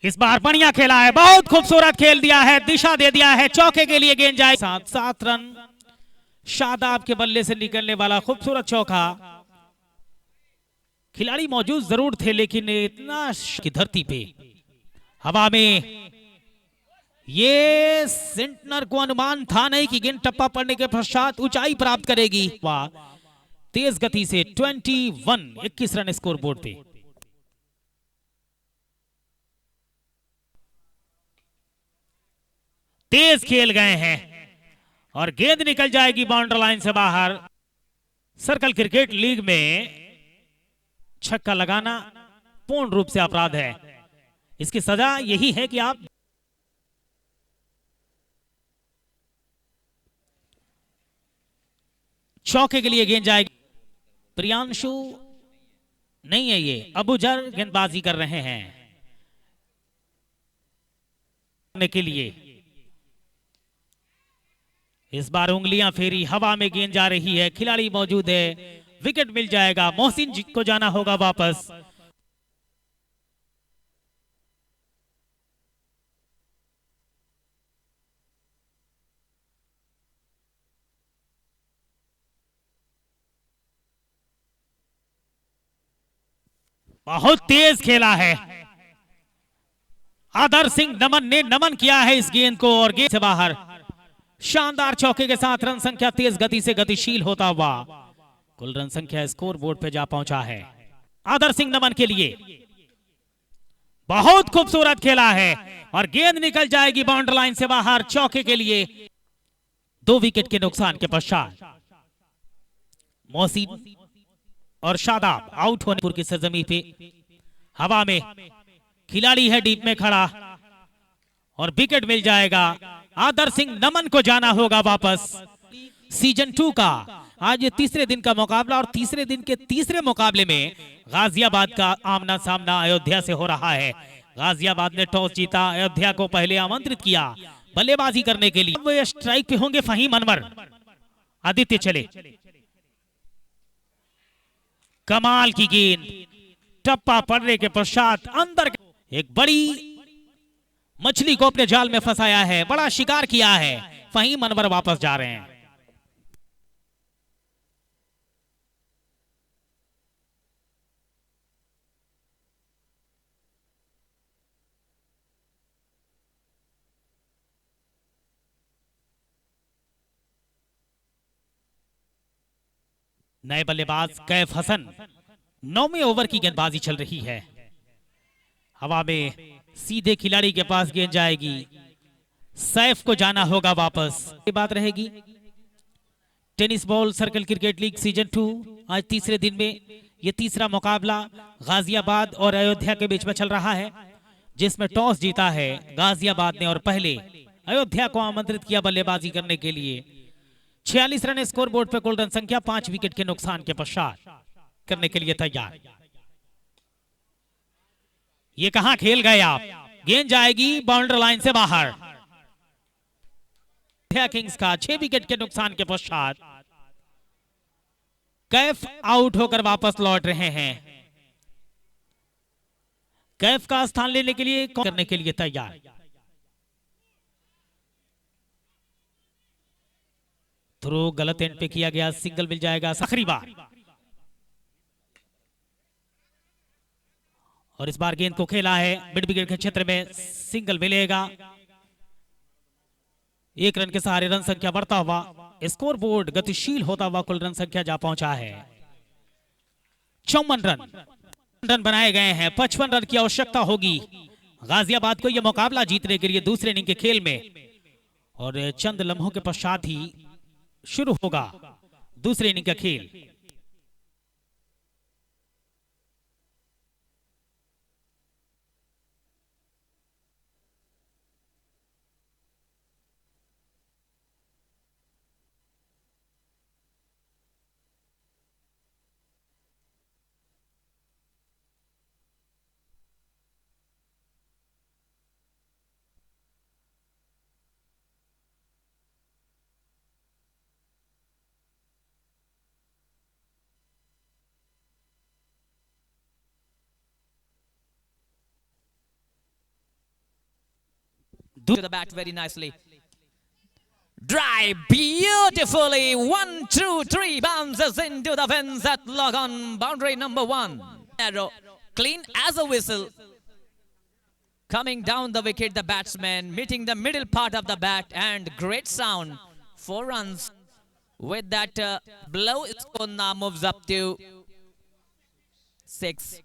इस बार बढ़िया खेला है, बहुत खूबसूरत खेल दिया है, दिशा दे दिया है, चौके के लिए गेंद जाए। 7 रन शादाब के बल्ले से निकलने वाला खूबसूरत चौका। खिलाड़ी मौजूद जरूर थे लेकिन इतना की धरती पे हवा में ये सेंटनर को अनुमान था नहीं कि गेंद टप्पा पड़ने के पश्चात ऊंचाई प्राप्त करेगी। वाह, तेज गति से 21 रन स्कोर बोर्ड पे। तेज खेल गए हैं और गेंद निकल जाएगी बाउंड्री लाइन से बाहर। सर्कल क्रिकेट लीग में छक्का लगाना पूर्ण रूप से अपराध है। इसकी सजा यही है कि आप चौके के लिए गेंद जाएगी। प्रियांशु नहीं है, ये अबूजर गेंदबाजी कर रहे हैं के लिए। इस बार उंगलियां फेरी, हवा में गेंद जा रही है, खिलाड़ी मौजूद है, विकेट मिल जाएगा। मोहसिन जी को जाना होगा वापस। बहुत तेज खेला है, आदर सिंह नमन ने नमन किया है इस गेंद को और गेंद से बाहर। शानदार चौके के साथ रन संख्या तेज गति से गतिशील होता हुआ कुल रन संख्या स्कोर बोर्ड पे जा पहुंचा है आदर सिंह नमन के लिए। बहुत खूबसूरत खेला है और गेंद निकल जाएगी बाउंड्री लाइन से बाहर चौके के लिए। 2 विकेट के नुकसान के पश्चात मोहसिन और शादाब आउट होने की सरजमी पे हवा में खिलाड़ी है डीप में खड़ा और विकेट मिल जाएगा। आदर सिंह नमन को जाना होगा वापस। सीजन 2 का आज ये तीसरे दिन का मुकाबला और तीसरे दिन के तीसरे मुकाबले में गाजियाबाद का आमना सामना अयोध्या से हो रहा है। गाजियाबाद ने टॉस जीता, अयोध्या को पहले आमंत्रित किया बल्लेबाजी करने के लिए। वो स्ट्राइक पे होंगे फहीम अनवर। आदित्य चले, कमाल की गेंद, टप्पा पड़ने के पश्चात अंदर एक बड़ी मछली को अपने जाल में फंसाया है, बड़ा शिकार किया है। फहीम अनवर वापस जा रहे हैं। नए बल्लेबाज कैफ हसन। 9वें ओवर की गेंदबाजी चल रही है, हवा में सीधे खिलाड़ी के पास गेंद जाएगी। सैफ को जाना होगा वापस। ये बात रहेगी tennis ball circle cricket league season 2 आज तीसरे दिन में ये तीसरा मुकाबला गाजियाबाद और अयोध्या के बीच में चल रहा है, जिसमें टॉस जीता है गाजियाबाद ने और पहले अयोध्या को आमंत्रित किया बल्लेबाजी करने के लिए। 46 रन स्कोर बोर्ड पे कुल रन संख्या 5 विकेट के नुकसान के पश्चात करने के लिए तैयार। ये कहां खेल गए आप, गेंद जाएगी बाउंड्री लाइन से बाहर। किंग्स का 6 विकेट के नुकसान के पश्चात कैफ आउट होकर वापस लौट रहे हैं। कैफ का स्थान लेने के लिए करने के लिए तैयार। थ्रो गलत एंड पे किया गया, सिंगल मिल जाएगा आखिरी बार। और इस बार गेंद को खेला है मिड विकेट के क्षेत्र में, सिंगल मिलेगा। 1 रन के सहारे रन संख्या बढ़ता हुआ, स्कोर बोर्ड गतिशील होता हुआ कुल रन संख्या जा पहुंचा है 54 रन बनाए गए हैं। 55 रन की आवश्यकता होगी गाजियाबाद को यह मुकाबला जीतने के लिए दूसरे इनिंग के खेल में। और चंद लम्हों के पश्चात ही शुरू होगा दूसरे इनिंग का खेल। to the bat very nicely. Drive beautifully. 1, 2, 3 bounces into the fence at log on boundary number 1. Arrow clean as a whistle. Coming down the wicket, the batsman meeting the middle part of the bat, and great sound. 4 runs. With that blow, score now moves up to 6.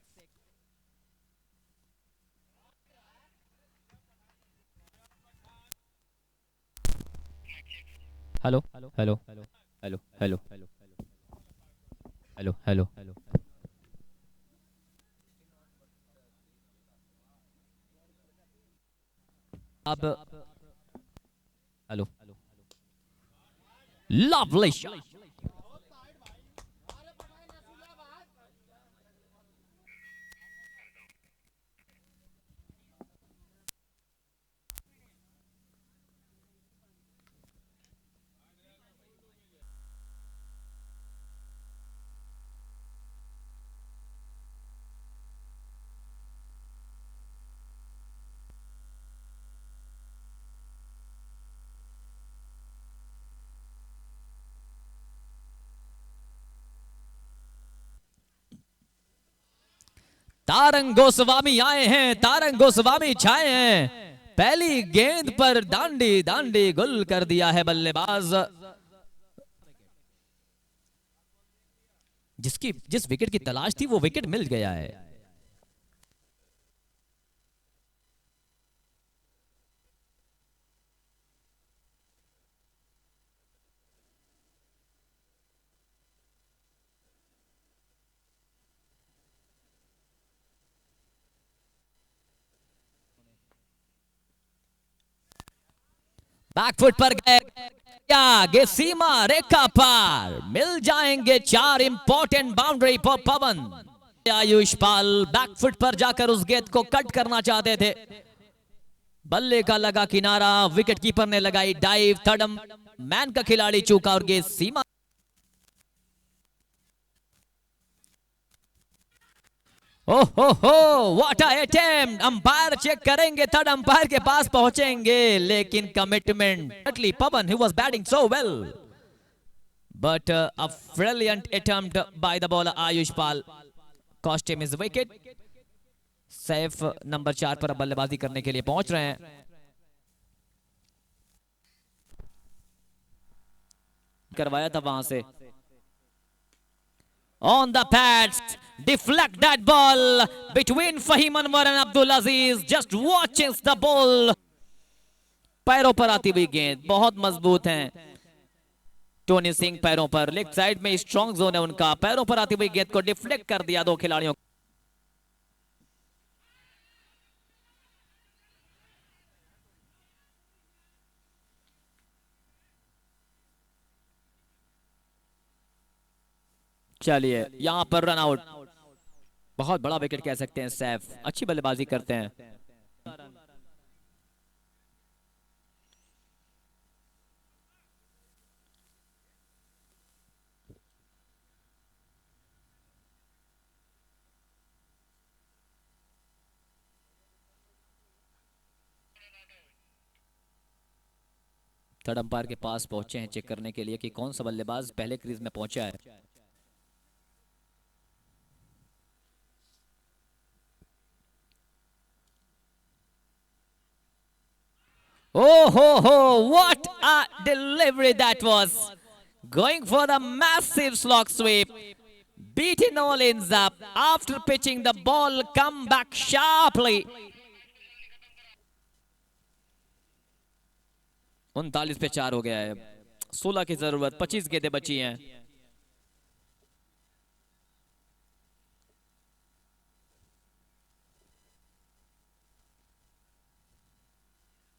Hello, hello, hello, hello, hello, hello, hello, hello, hello. Ab Hello. lovely shot. Tarang Goswami आए हैं, तारंग गोस्वामी छाए हैं। पहली गेंद पर दांडी दांडी गुल कर दिया है बल्लेबाज। जिस विकेट की तलाश थी वो विकेट मिल गया है। बैकफुट पर गए, आगे सीमा रेखा पार, मिल जाएंगे 4 इंपॉर्टेंट बाउंड्री पर पवन। आयुष पाल बैकफुट पर जाकर उस गेंद को कट करना चाहते थे, बल्ले का लगा किनारा, विकेट कीपर ने लगाई डाइव, थर्ड मैन का खिलाड़ी चूका और गेंद सीमा। ओहो what a attempt. Umpire check करेंगे, थर्ड अंपायर के पास पहुंचेंगे, लेकिन commitment Pawan who was batting so well, but a brilliant attempt by the bowler Ayush Pal cost him his wicket. Saif number 4 पर अब बल्लेबाजी करने के लिए पहुंच रहे हैं। करवाया था वहां से। On the pads, deflect that ball between Fahim Anwar and Abdul Aziz. Just watches the ball. पैरों पर आती हुई गेंद बहुत मजबूत हैं टोनी सिंह पैरों पर, लेग साइड में स्ट्रॉन्ग जोन है उनका। पैरों पर आती हुई गेंद को डिफ्लेक्ट कर दिया 2 खिलाड़ियों। चलिए यहां पर रन आउट, बहुत बड़ा विकेट कह सकते हैं। सैफ अच्छी बल्लेबाजी करते हैं। थर्ड अंपायर के पास पहुंचे हैं चेक करने के लिए कि कौन सा बल्लेबाज पहले क्रीज में पहुंचा है। Oh, what a delivery that was. Going for the massive slog sweep. Beating all ends up. After pitching the ball, come back sharply. 39 पे 4 हो गया है। 16 की जरूरत, 25 गेंदें बची हैं।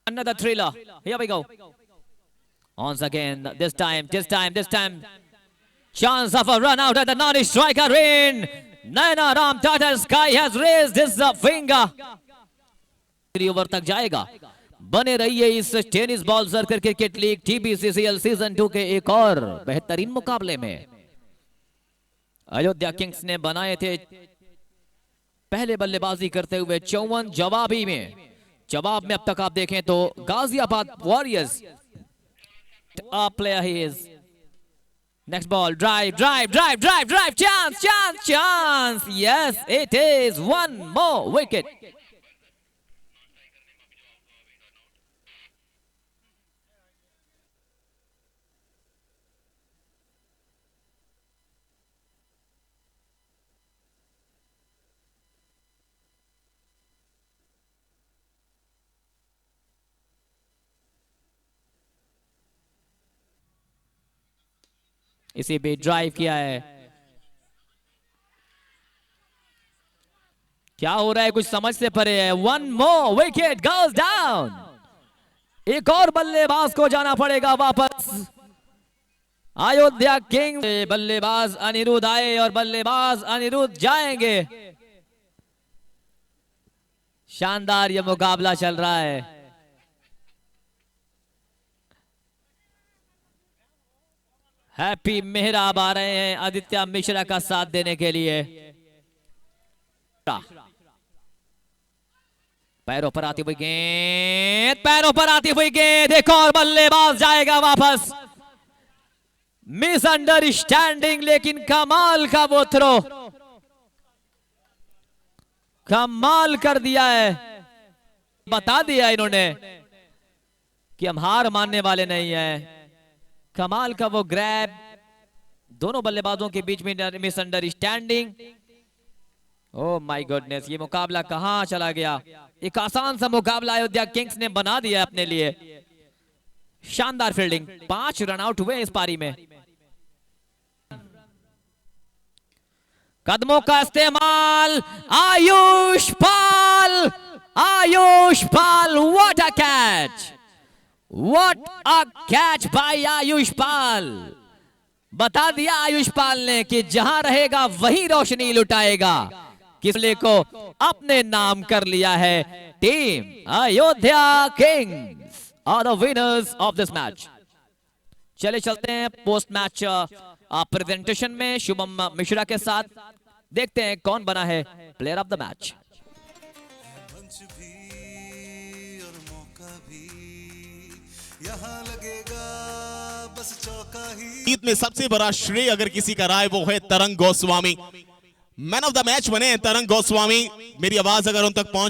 Another thriller. Here we go. Once again, this time. Chance of a run out at the non-striker in. Naina Ram Tata Sky has raised his finger. Over तक जाएगा। बने रहिए इस tennis ball circle cricket league TBCCL season 2 के एक और बेहतरीन मुकाबले में। अयोध्या किंग्स ने बनाए थे पहले बल्लेबाजी करते हुए 54 जवाबी में जवाब में अब तक आप देखें तो Ghaziabad warriors player he is. Next ball, drive drive drive drive drive, chance chance chance, yes it is one more wicket. इसी पे ड्राइव किया है। क्या हो रहा है कुछ समझ से परे है। One more wicket goes down. एक और बल्लेबाज को जाना पड़ेगा वापस। अयोध्या किंग्स बल्लेबाज अनिरुद्ध आए और बल्लेबाज अनिरुद्ध जाएंगे। शानदार ये मुकाबला चल रहा है। हैप्पी मेहराब आ रहे हैं आदित्य मिश्रा का साथ देने के लिए। पैरों पर आती हुई गेंद, पैरों पर आती हुई गेंद, एक और बल्लेबाज जाएगा वापस। मिसअंडरस्टैंडिंग, लेकिन कमाल का वो थ्रो, कमाल कर दिया है। बता दिया इन्होंने कि हम हार मानने वाले नहीं हैं। कमाल का वो ग्रैब, दोनों बल्लेबाजों के बीच में मिसअंडरस्टैंडिंग। ओह माय गॉडनेस, ये मुकाबला कहां चला गया। एक आसान सा मुकाबला अयोध्या किंग्स ने बना दिया अपने लिए। शानदार फील्डिंग, 5 रन आउट हुए इस पारी में। कदमों का इस्तेमाल, Ayush Pal, Ayush Pal, what a catch, what a catch by Ayush Pal. बता दिया आयुष पाल ने कि जहां रहेगा वहीं रोशनी लुटाएगा। किसले को अपने नाम कर लिया है। Team Ayodhya Kings are the winners of this match. चले चलते हैं पोस्ट मैच प्रेजेंटेशन में शुभम मिश्रा के साथ। देखते हैं कौन बना है प्लेयर ऑफ द मैच। यहाँ लगेगा बस चौका ही। जीत में सबसे बड़ा श्रेय अगर किसी का राय वो है तरंग Goswami. Man of the match बने तरंग गोस्वामी। मेरी आवाज अगर उन तक पहुंच